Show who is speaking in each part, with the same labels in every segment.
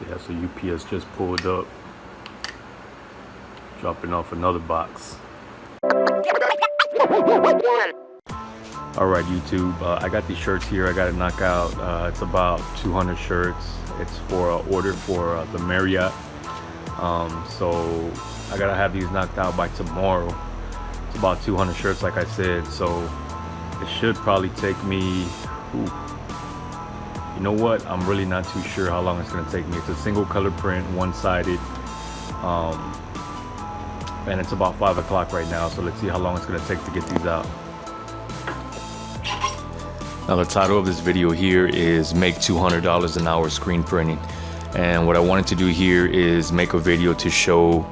Speaker 1: Yeah, so UPS just pulled up, dropping off another box. Alright YouTube, I got these shirts here I gotta knock out. It's about 200 shirts. It's for an order for the Marriott. So I gotta have these knocked out by tomorrow. It's about 200 shirts like I said, so it should probably take me, you know what, I'm really not too sure how long it's gonna take me. It's a single color print, one-sided, and it's about 5 o'clock right now, so let's see how long it's gonna take to get these out. Now the title of this video here is Make $200 an Hour Screen Printing. And what I wanted to do here is make a video to show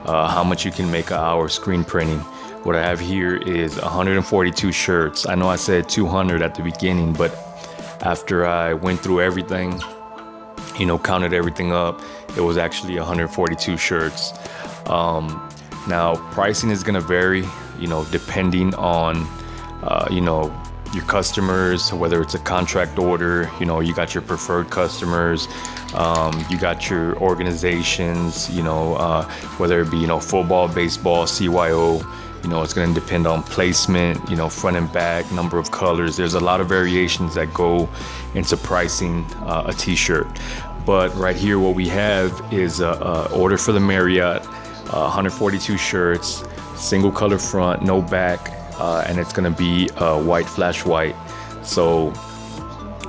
Speaker 1: how much you can make an hour screen printing. What I have here is 142 shirts. I know I said 200 at the beginning, but after I went through everything, you know, counted everything up, it was actually 142 shirts. Now pricing is gonna vary, you know, depending on, you know, your customers, whether it's a contract order, you know, you got your preferred customers, you got your organizations, you know, whether it be, you know, football, baseball, CYO, you know, it's going to depend on placement, you know, front and back, number of colors. There's a lot of variations that go into pricing a t-shirt. But right here, what we have is a order for the Marriott, 142 shirts, single color front, no back. And it's gonna be white, flash white. So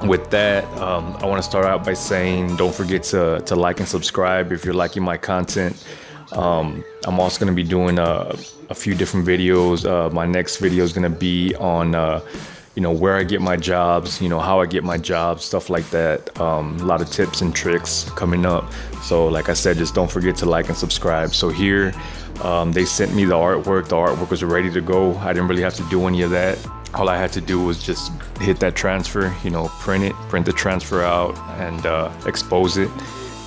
Speaker 1: with that, I want to start out by saying don't forget to like and subscribe if you're liking my content. I'm also going to be doing a few different videos. My next video is going to be on you know, where I get my jobs, you know, how I get my jobs, stuff like that. A lot of tips and tricks coming up. So like I said, just don't forget to like and subscribe. So here, they sent me the artwork. The artwork was ready to go. I didn't really have to do any of that. All I had to do was just hit that transfer, you know, print the transfer out and expose it.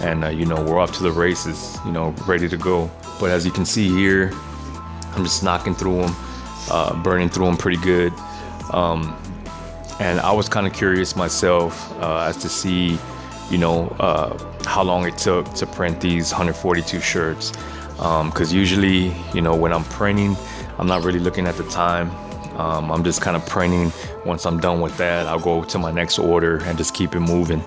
Speaker 1: And, you know, we're off to the races, you know, ready to go. But as you can see here, I'm just knocking through them, burning through them pretty good. And I was kind of curious myself as to see, you know, how long it took to print these 142 shirts. Because usually, you know, when I'm printing, I'm not really looking at the time. I'm just kind of printing. Once I'm done with that, I'll go to my next order and just keep it moving.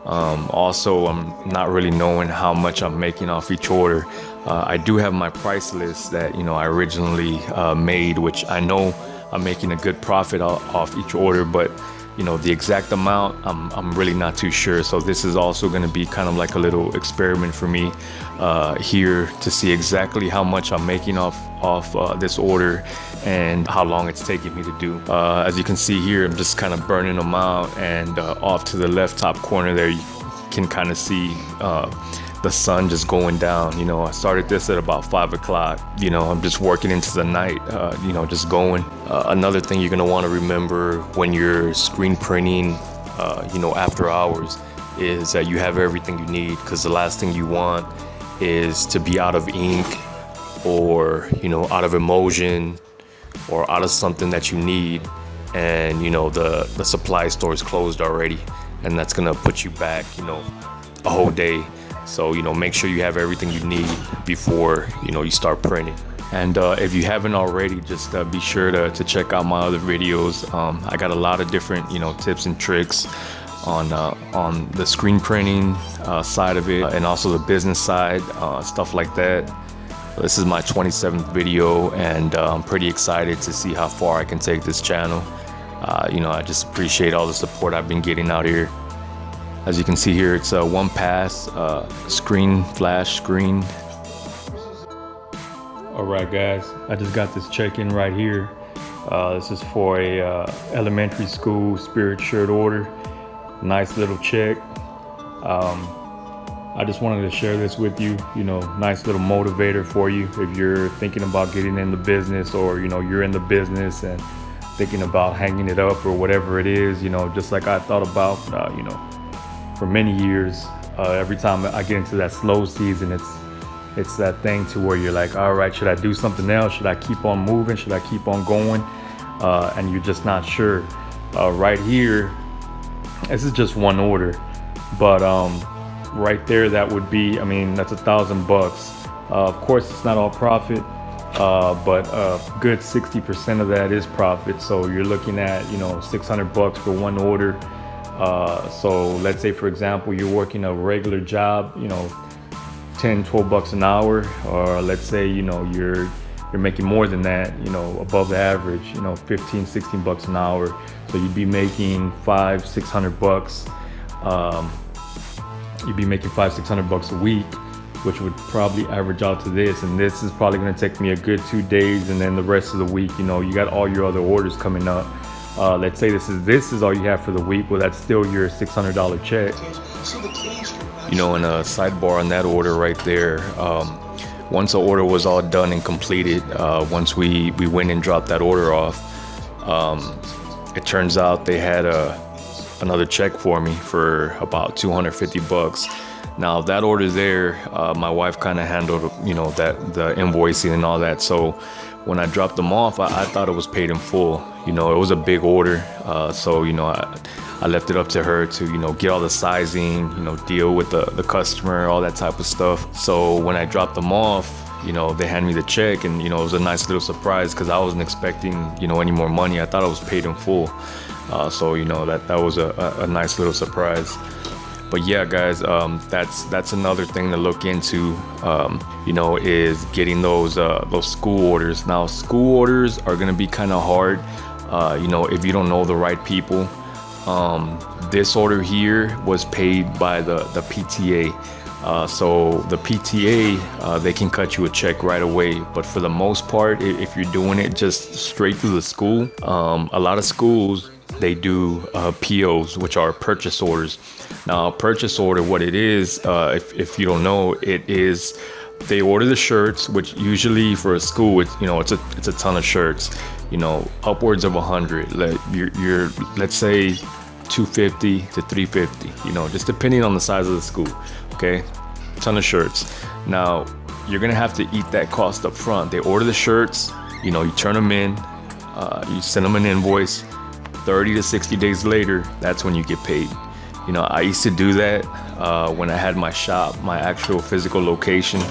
Speaker 1: Also, I'm not really knowing how much I'm making off each order. I do have my price list that, you know, I originally made, which I know I'm making a good profit off each order, but you know, the exact amount, I'm really not too sure. So this is also going to be kind of like a little experiment for me here to see exactly how much I'm making off this order and how long it's taking me to do. As you can see here, I'm just kind of burning them out, and off to the left top corner there, you can kind of see the sun just going down. You know, I started this at about 5 o'clock. You know, I'm just working into the night, you know, just going. Another thing you're gonna wanna remember when you're screen printing, you know, after hours, is that you have everything you need, because the last thing you want is to be out of ink or, you know, out of emulsion or out of something that you need, and, you know, the supply store is closed already, and that's gonna put you back, you know, a whole day. So, you know, make sure you have everything you need before, you know, you start printing. And if you haven't already, just be sure to check out my other videos. I got a lot of different, you know, tips and tricks on the screen printing side of it, and also the business side, stuff like that. This is my 27th video, and I'm pretty excited to see how far I can take this channel. You know, I just appreciate all the support I've been getting out here. As you can see here, it's a one pass flash screen. All right, guys, I just got this check-in right here. This is for a elementary school spirit shirt order. Nice little check. I just wanted to share this with you. You know, nice little motivator for you if you're thinking about getting in the business, or, you know, you're in the business and thinking about hanging it up or whatever it is. You know, just like I thought about, you know, for many years. Every time I get into that slow season, it's that thing to where you're like, all right, should I do something else? Should I keep on moving? Should I keep on going? And you're just not sure. Right here, this is just one order, but right there, that would be, I mean, that's $1,000. Of course, it's not all profit, but a good 60% of that is profit. So you're looking at, you know, $600 for one order. So let's say, for example, you're working a regular job, you know, 10, 12 bucks an hour, or let's say, you know, you're making more than that, you know, above the average, you know, 15, 16 bucks an hour. So you'd be making $500-600. You'd be making $500-600 a week, which would probably average out to this. And this is probably going to take me a good 2 days, and then the rest of the week, you know, you got all your other orders coming up. Let's say this is all you have for the week. Well, that's still your $600 check. You know, and a sidebar on that order right there. Once the order was all done and completed, once we went and dropped that order off, it turns out they had another check for me for about $250. Now that order there, my wife kind of handled, you know, the invoicing and all that. So when I dropped them off, I thought it was paid in full. You know, it was a big order, so you know, I left it up to her to, you know, get all the sizing, you know, deal with the customer, all that type of stuff. So when I dropped them off, you know, they handed me the check, and you know, it was a nice little surprise because I wasn't expecting, you know, any more money. I thought I was paid in full. So you know, that was a nice little surprise. But yeah, guys, that's another thing to look into. You know, is getting those school orders. Now, school orders are gonna be kind of hard. You know, if you don't know the right people. This order here was paid by the PTA. So the PTA, they can cut you a check right away. But for the most part, if you're doing it just straight through the school, a lot of schools, they do POs, which are purchase orders. Now, purchase order, what it is, if you don't know, it is they order the shirts, which usually for a school, it's, you know, it's a ton of shirts, you know, upwards of 100. You're let's say 250 to 350, you know, just depending on the size of the school. Okay, ton of shirts. Now you're gonna have to eat that cost up front. They order the shirts, you know, you turn them in, you send them an invoice. 30 to 60 days later, that's when you get paid. You know, I used to do that when I had my shop, my actual physical location.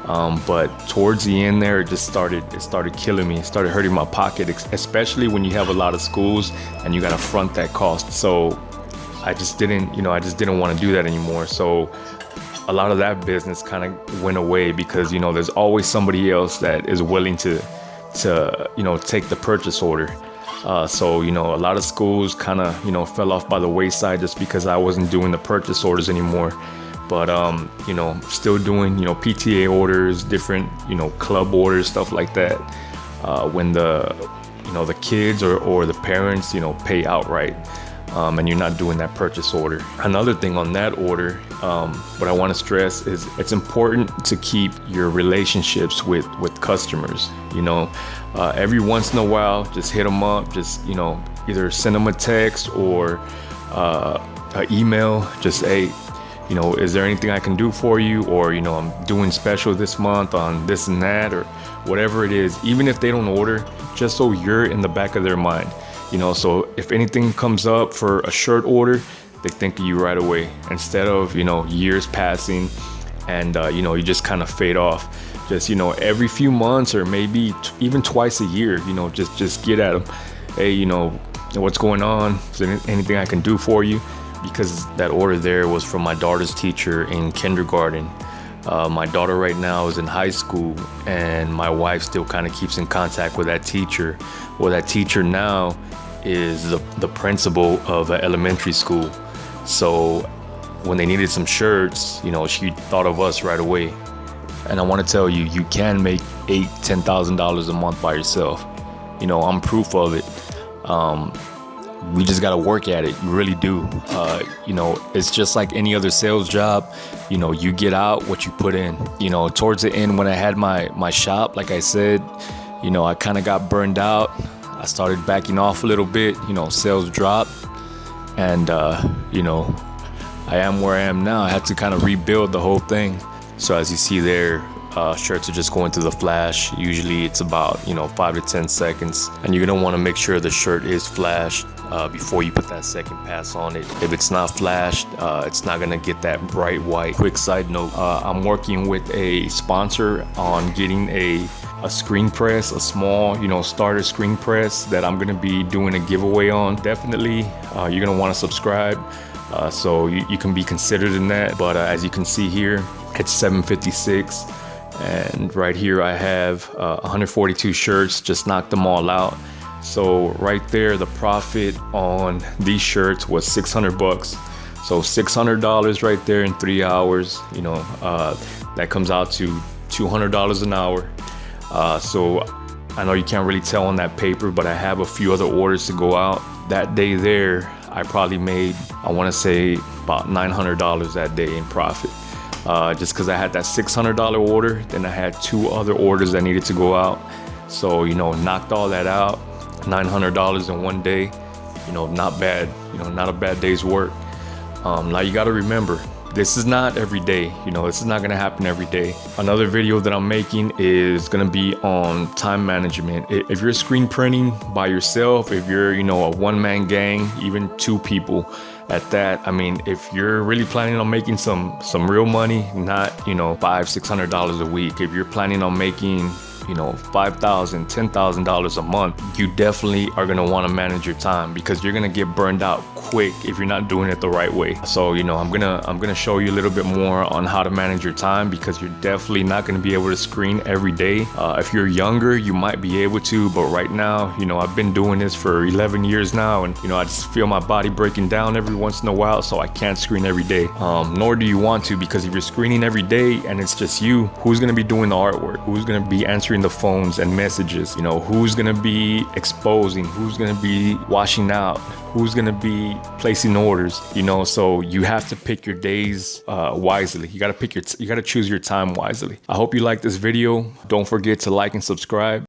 Speaker 1: But towards the end there, it started killing me. It started hurting my pocket, especially when you have a lot of schools and you got to front that cost. So I just didn't want to do that anymore. So a lot of that business kind of went away because, you know, there's always somebody else that is willing to you know, take the purchase order. So, you know, a lot of schools kind of, you know, fell off by the wayside just because I wasn't doing the purchase orders anymore. But, you know, still doing, you know, PTA orders, different, you know, club orders, stuff like that. When the, you know, the kids or the parents, you know, pay outright, and you're not doing that purchase order. Another thing on that order, what I want to stress is it's important to keep your relationships with customers. You know, every once in a while, just hit them up, just, you know, either send them a text or an email, just, hey, you know, is there anything I can do for you? Or, you know, I'm doing special this month on this and that, or whatever it is, even if they don't order, just so you're in the back of their mind. You know, so if anything comes up for a shirt order, they think of you right away, instead of, you know, years passing and, you know, you just kind of fade off. Just, you know, every few months or maybe even twice a year, you know, just get at them. Hey, you know, what's going on? Is there anything I can do for you? Because that order there was from my daughter's teacher in kindergarten. My daughter right now is in high school, and my wife still kind of keeps in contact with that teacher. Well, that teacher now is the principal of an elementary school. So when they needed some shirts, you know, she thought of us right away. And I want to tell you, you can make $8,000-$10,000 a month by yourself. You know, I'm proof of it. We just got to work at it. You really do. You know, it's just like any other sales job. You know, you get out what you put in. You know, towards the end when I had my shop, like I said, you know, I kind of got burned out. I started backing off a little bit. You know, sales dropped. And, you know, I am where I am now. I had to kind of rebuild the whole thing. So as you see there, shirts are just going through the flash. Usually it's about, you know, 5 to 10 seconds. And you're going to want to make sure the shirt is flashed. before you put that second pass on it. If it's not flashed, it's not gonna get that bright white. Quick side note, I'm working with a sponsor on getting a screen press, a small, starter screen press that I'm gonna be doing a giveaway on. Definitely, you're gonna wanna subscribe, so you can be considered in that. But as you can see here, it's $756. And right here I have 142 shirts, just knocked them all out. So right there, the profit on these shirts was 600 bucks. So $600 right there in 3 hours, that comes out to $200 an hour. So I know you can't really tell on that paper, but I have a few other orders to go out. That day there, I probably made, I wanna say about $900 that day in profit. Just because I had that $600 order, then I had 2 other orders that needed to go out. So, knocked all that out, $900 in one day, not bad, not a bad day's work. Now you gotta remember, this is not every day, this is not gonna happen every day. Another video that I'm making is gonna be on time management. If you're screen printing by yourself, if you're, a one-man gang, even 2 people at that, I mean, if you're really planning on making some real money, not, $500-600 a week, if you're planning on making, $5,000, $10,000 a month, you definitely are gonna wanna manage your time, because you're gonna get burned out quick if you're not doing it the right way. So, I'm gonna show you a little bit more on how to manage your time, because you're definitely not gonna be able to screen every day. If you're younger, you might be able to, but right now, I've been doing this for 11 years now, and, I just feel my body breaking down every once in a while, so I can't screen every day. Nor do you want to, because if you're screening every day and it's just you, who's gonna be doing the artwork? Who's gonna be answering the phones and messages? Who's gonna be exposing? Who's gonna be washing out? Who's gonna be placing orders? So you have to pick your days wisely. You gotta choose your time wisely. I hope you like this video. Don't forget to like and subscribe.